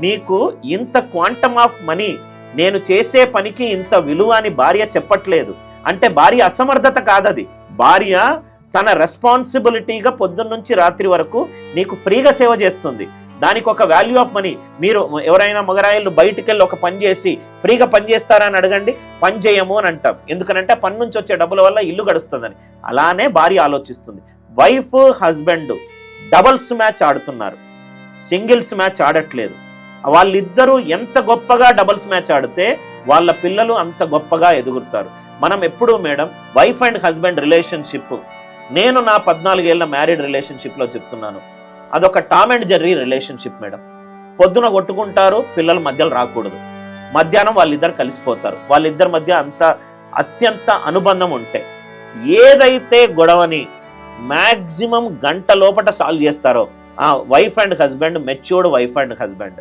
నీకు ఇంత quantum of money, నేను చేసే పనికి ఇంత విలువ అని భార్య చెప్పట్లేదు అంటే భార్య అసమర్థత కాదది. భార్య తన రెస్పాన్సిబిలిటీగా పొద్దున్న నుంచి రాత్రి వరకు నీకు ఫ్రీగా సేవ చేస్తుంది. దానికి ఒక వాల్యూ ఆఫ్ మనీ. మీరు ఎవరైనా మగరాయిలు బయటికి వెళ్ళి ఒక పని చేసి ఫ్రీగా పని చేస్తారా అని అడగండి, పని చేయము అని అంటాం. ఎందుకనంటే పని నుంచి వచ్చే డబ్బుల వల్ల ఇల్లు గడుస్తుందని. అలానే భార్య ఆలోచిస్తుంది. వైఫ్ హస్బెండ్ డబుల్స్ మ్యాచ్ ఆడుతున్నారు, సింగిల్స్ మ్యాచ్ ఆడట్లేదు. వాళ్ళిద్దరూ ఎంత గొప్పగా డబుల్స్ మ్యాచ్ ఆడితే వాళ్ళ పిల్లలు అంత గొప్పగా ఎదుగుతారు. మనం ఎప్పుడూ madam wife and husband relationship, నేను నా 14 ఏళ్ల మ్యారీడ్ రిలేషన్షిప్లో చెప్తున్నాను, అదొక Tom and Jerry relationship madam. పొద్దున కొట్టుకుంటారు, పిల్లల మధ్యలో రాకూడదు. మధ్యాహ్నం వాళ్ళిద్దరు కలిసిపోతారు. వాళ్ళిద్దరి మధ్య అత్యంత అనుబంధం ఉంటే ఏదైతే గొడవని మ్యాక్సిమం గంట లోపల సాల్వ్ చేస్తారో ఆ wife and husband matured wife and husband.